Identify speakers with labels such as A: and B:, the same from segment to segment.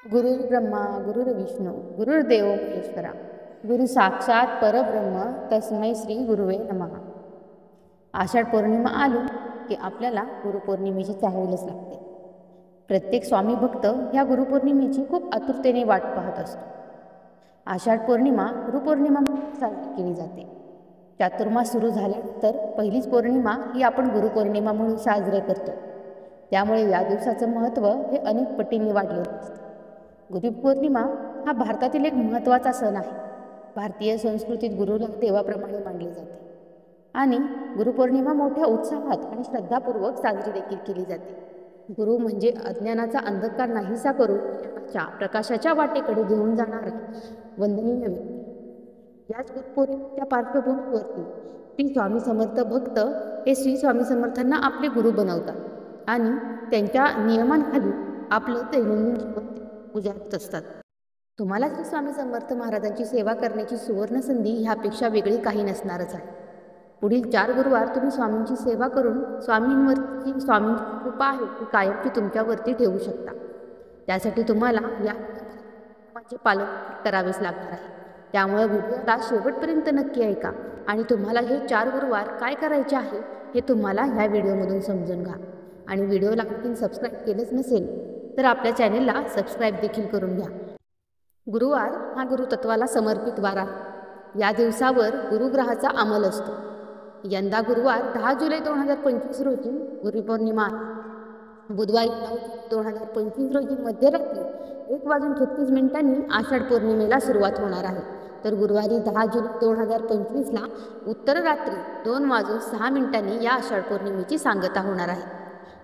A: गुरुर्ब्रह्मा गुरुर्विष्णू गुरुर्देव महेश्वरा गुरु साक्षात परब्रह्म तस्मै श्री गुरुवे नमः। आषाढ पौर्णिमा आली की आपल्याला गुरुपौर्णिमेची चाहूलच लागते। प्रत्येक स्वामी भक्त ह्या गुरुपौर्णिमेची खूप आतुरतेने वाट पाहत असतो। आषाढ पौर्णिमा गुरुपौर्णिमा म्हणून साजरी केली जाते। चातुर्मास सुरू झाल्यानंतर पहिलीच पौर्णिमा ही आपण गुरुपौर्णिमा म्हणून साजरे करतो। त्यामुळे या दिवसाचं महत्त्व हे अनेक पटींनी वाढलेलं असतं। गुरुपौर्णिमा हा भारतातील एक महत्त्वाचा सण आहे। भारतीय संस्कृतीत गुरुला देवाप्रमाणे मानले जाते आणि गुरुपौर्णिमा मोठ्या उत्साहात आणि श्रद्धापूर्वक साजरी देखील केली जाते। गुरु म्हणजे अज्ञानाचा अंधकार नाहीसा करून ज्ञानाच्या प्रकाशाच्या वाटेकडे घेऊन जाणारा वंदनीय व्यक्ती। याच गुरुपौर्णिमेच्या पार्श्वभूमीवरती श्री स्वामी समर्थ भक्त हे श्री स्वामी समर्थांना आपले गुरु बनवतात आणि त्यांच्या नियमांखाली आपलं दैनंदिन जीवन गुजारत असतात। तुम्हाला श्री स्वामी समर्थ महाराजांची सेवा करण्याची सुवर्ण संधी ह्यापेक्षा वेगळी काही नसणारच आहे। पुढील 4 गुरुवार तुम्ही स्वामींची सेवा करून स्वामींची कृपा आहे ती कायमची तुमच्यावरती ठेवू शकता। त्यासाठी तुम्हाला या नियमांचे पालन करावेच लागणार आहे। त्यामुळे व्हिडिओला शेवटपर्यंत नक्की ऐका आणि तुम्हाला हे 4 गुरुवार काय करायचे आहे हे तुम्हाला ह्या व्हिडिओमधून समजून घ्या। आणि व्हिडिओला आणखी सबस्क्राईब केलंच नसेल तर आपल्या चॅनेलला सबस्क्राईब देखील करून घ्या। गुरुवार हा गुरुतत्वाला समर्पित वार आहे। या दिवसावर गुरुग्रहाचा अंमल असतो। यंदा गुरुवार 10 जुलै 2025 रोजी गुरुपौर्णिमा आहे। बुधवारी 9 जुलै 2025 रोजी मध्यरात्री 1:36 आषाढ पौर्णिमेला सुरुवात होणार आहे। तर गुरुवारी 10 जुलै 2025ला उत्तर रात्री 2:06 या आषाढ पौर्णिमेची सांगता होणार आहे।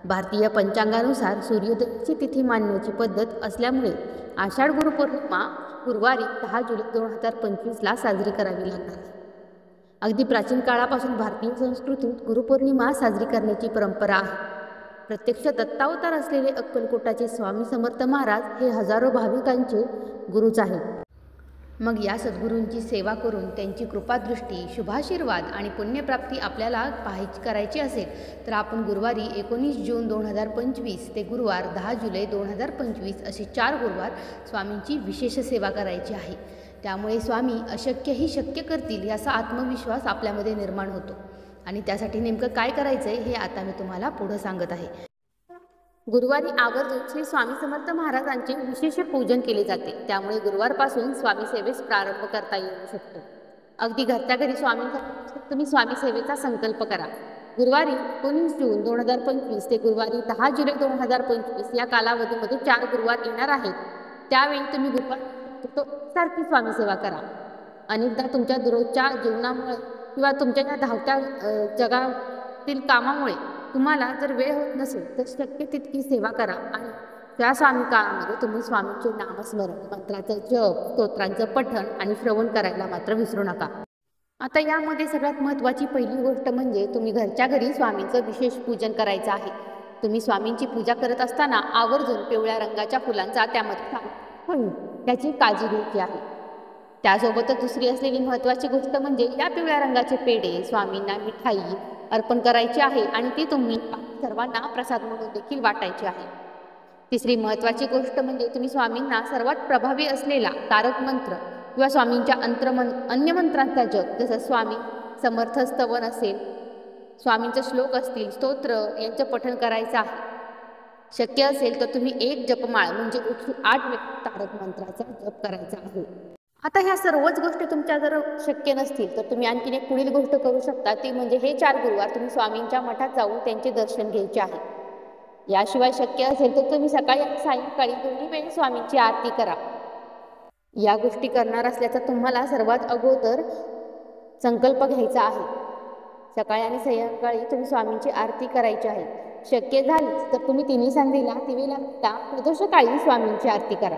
A: भारतीय पंचांगानुसार सूर्योदयाची तिथी मानण्याची पद्धत असल्यामुळे आषाढ गुरुपौर्णिमा गुरुवारी 10 जुलै 2025ला साजरी करावी लागणार आहे। अगदी प्राचीन काळापासून भारतीय संस्कृतीत गुरुपौर्णिमा साजरी करण्याची परंपरा आहे। प्रत्यक्ष दत्तावतार असलेले अक्कलकोटाचे स्वामी समर्थ महाराज हे हजारो भाविकांचे गुरुच आहेत। मग या सद्गुरूंची सेवा करून त्यांची कृपादृष्टी शुभाशीर्वाद आणि पुण्यप्राप्ती आपल्याला करायची असेल तर आपण गुरुवारी 19 जून 2025 ते गुरुवार 10 जुलै 2025 असे 4 गुरुवार स्वामींची विशेष सेवा करायची आहे। त्यामुळे स्वामी अशक्यही शक्य करतील याचा आत्मविश्वास आपल्यामध्ये निर्माण होतो आणि त्यासाठी नेमकं काय करायचं आहे हे आता मी तुम्हाला पुढे सांगत आहे। गुरुवारी आवर्जून श्री स्वामी समर्थ महाराजांचे विशेष पूजन केले जाते। त्यामुळे गुरुवारपासून स्वामी सेवेस प्रारंभ करता येऊ शकतो। अगदी घरच्या घरी तुम्ही स्वामी सेवेचा संकल्प करा। गुरुवारी 19 जून 2025 ते गुरुवारी 10 जुलै 2025 या कालावधीमध्ये 4 गुरुवार येणार आहेत। त्यावेळी तुम्ही गुरुवार सारखी स्वामी सेवा करा। अनेकदा तुमच्या दररोजच्या जीवनामुळे किंवा तुमच्या या धावत्या जगातील कामामुळे तुम्हाला जर वेळ होत नसेल तर शक्य तितकी सेवा करा आणि त्या स्वामी काळामध्ये तुम्ही स्वामींचे नामस्मरण मंत्राचं जप स्तोत्रांचं पठण आणि श्रवण करायला मात्र विसरू नका। आता यामध्ये सगळ्यात महत्त्वाची पहिली गोष्ट म्हणजे तुम्ही घरच्या घरी स्वामींचं विशेष पूजन करायचं आहे। तुम्ही स्वामींची पूजा करत असताना आवर्जून पिवळ्या रंगाच्या फुलांचा त्यामध्ये त्याची काळजी घ्यायची आहे। त्यासोबतच दुसरी असलेली महत्त्वाची गोष्ट म्हणजे या पिवळ्या रंगाचे पेढे स्वामींना मिठाई अर्पण करायची आहे आणि ती तुम्ही सर्वांना प्रसाद म्हणून देखील वाटायची आहे। तिसरी महत्त्वाची गोष्ट म्हणजे तुम्ही स्वामींना सर्वात प्रभावी असलेला तारक मंत्र किंवा स्वामींच्या अन्य मंत्रांचा जप जसं स्वामी समर्थ स्तवन असेल स्वामींचे श्लोक असतील स्तोत्र यांचं पठण करायचं आहे। शक्य असेल तर तुम्ही 1 जपमाळ म्हणजे 108 तारक मंत्राचा जप करायचा आहे। आता ह्या सर्वच गोष्टी तुमच्या जर शक्य नसतील तर तुम्ही आणखीन एक पुढील गोष्ट करू शकता ती म्हणजे हे 4 गुरुवार तुम्ही स्वामींच्या मठात जाऊन त्यांचे दर्शन घ्यायचे आहे। याशिवाय शक्य असेल तर तुम्ही सकाळी आणि सायंकाळी दोन्ही वेळी स्वामींची आरती करा। या गोष्टी करणार असल्याचा तुम्हाला सर्वात अगोदर संकल्प घ्यायचा आहे। सकाळी आणि सायंकाळी तुम्ही स्वामींची आरती करायची आहे। शक्य झालीच तर तुम्ही तिन्ही संध्येला दिवे लावता प्रदोषकाळी स्वामींची आरती करा।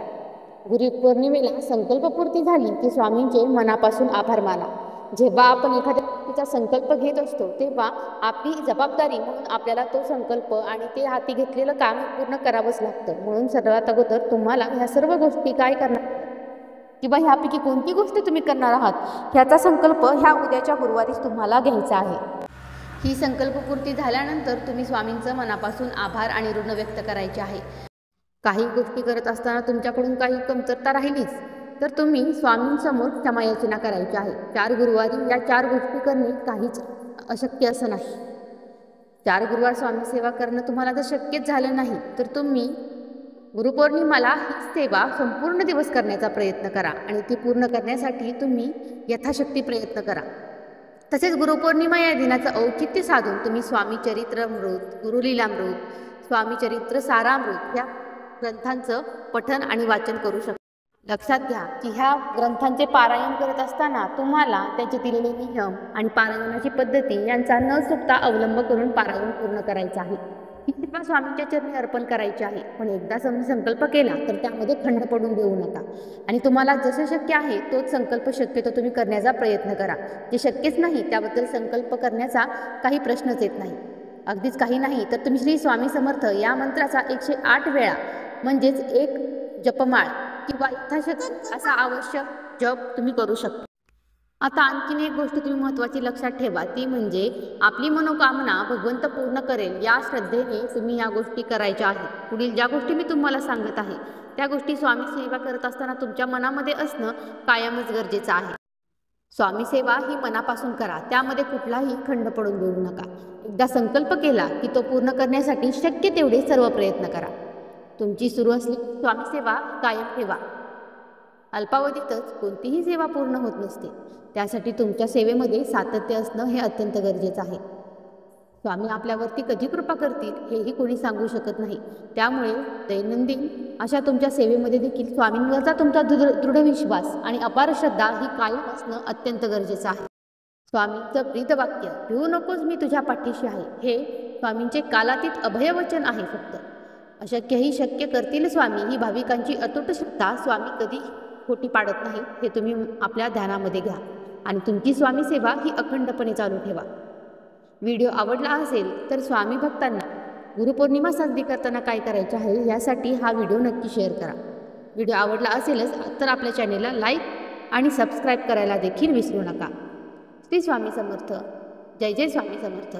A: गुरुपौर्णिमेला संकल्पपूर्ती झाली की स्वामींचे मनापासून आभार माना। जेव्हा आपण एखाद्या गोष्टीचा संकल्प घेत असतो तेव्हा आपली जबाबदारी म्हणून आपल्याला तो संकल्प आणि ते हाती घेतलेलं काम पूर्ण करावंच लागतं। म्हणून सर्वात अगोदर तुम्हाला ह्या सर्व गोष्टी काय करणार किंवा ह्यापैकी कोणती गोष्ट तुम्ही करणार आहात ह्याचा संकल्प ह्या उद्याच्या गुरुवारीच तुम्हाला घ्यायचा आहे। ही संकल्पपूर्ती झाल्यानंतर तुम्ही स्वामींचं मनापासून आभार आणि ऋण व्यक्त करायचे आहे। काही गोष्टी करत असताना तुमच्याकडून काही कमतरता राहिलीच तर तुम्ही स्वामींसमोर क्षमायाचना करायची आहे. 4 गुरुवारी या 4 गोष्टी करणे काहीच अशक्य असं नाही. 4 गुरुवार स्वामी सेवा करणं तुम्हाला जर शक्यच झालं नाही तर तुम्ही गुरुपौर्णिमाला ही सेवा संपूर्ण दिवस करण्याचा प्रयत्न करा आणि ती पूर्ण करण्यासाठी तुम्ही यथाशक्ती प्रयत्न करा. तसेच गुरुपौर्णिमा या दिनाचं औचित्य साधून तुम्ही स्वामी चरित्रामृत, गुरुलीलामृत, स्वामी चरित्र सारामृत या ग्रंथांचं पठण आणि वाचन करू शकता. लक्षात घ्या की ह्या ग्रंथांचे पारायण करत असताना तुम्हाला त्याचे दिलेले नियम आणि पारायणाची पद्धती यांचा न चुकता अवलंब करून पारायण पूर्ण करायचं आहे. ही सेवा स्वामींच्या चरणी अर्पण करायची आहे. पण एकदा संकल्प केला तर त्यामध्ये खंड पडून देऊ नका आणि तुम्हाला जसं शक्य आहे तोच संकल्प शक्यतो तुम्ही करण्याचा प्रयत्न करा. जे शक्यच नाही त्याबद्दल संकल्प करण्याचा काही प्रश्नच येत नाही. अगदीच काही नाही तर तुम्ही श्री स्वामी समर्थ या मंत्राचा 108 वेळा म्हणजेच एक जपमाळ किंवा यथाशक्ती असा आवश्यक जप तुम्ही करू शकता. आता आणखीन एक गोष्ट तुम्ही महत्त्वाची लक्षात ठेवा ती म्हणजे आपली मनोकामना भगवंत पूर्ण करेल या श्रद्धेने तुम्ही या गोष्टी करायच्या आहेत. पुढील ज्या गोष्टी मी तुम्हाला सांगत आहे त्या गोष्टी स्वामी सेवा करत असताना तुमच्या मनामध्ये असणं कायमच गरजेचं आहे. स्वामी सेवा ही मनापासून करा, त्यामध्ये कुठलाही खंड पडून देऊ नका. एकदा संकल्प केला की तो पूर्ण करण्यासाठी शक्य तेवढे सर्व प्रयत्न करा. तुमची सुरू असलेली स्वामी सेवा कायम ठेवा. अल्पावधीतच कोणतीही सेवा पूर्ण होत नसते. त्यासाठी तुमच्या सेवेमध्ये सातत्य असणं हे अत्यंत गरजेचं आहे. स्वामी आपल्यावरती कधी कृपा करतील हेही कोणी सांगू शकत नाही. त्यामुळे दैनंदिन अशा तुमच्या सेवेमध्ये देखील स्वामींवरचा तुमचा दृढ विश्वास आणि अपार श्रद्धा ही कायम असणं अत्यंत गरजेचं आहे. स्वामींचं प्रीत वाक्य भिवू नकोस मी तुझ्या पाठीशी आहे हे स्वामींचे कालातीत अभयवचन आहे. फक्त अशक्यही शक्य करतील स्वामी ही भाविकांची अतूट श्रद्धा स्वामी कधी खोटी पाडत नाही हे तुम्ही आपल्या ध्यानामध्ये घ्या आणि तुमची स्वामी सेवा ही अखंडपणे चालू ठेवा. व्हिडिओ आवडला असेल तर स्वामी भक्तांना गुरुपौर्णिमा साजरी करताना काय करायचे आहे यासाठी हा व्हिडिओ नक्की शेअर करा. व्हिडिओ आवडला असेलच तर आपल्या चॅनेलला लाईक आणि सबस्क्राईब करायला देखील विसरू नका. श्री स्वामी समर्थ. जय जय स्वामी समर्थ.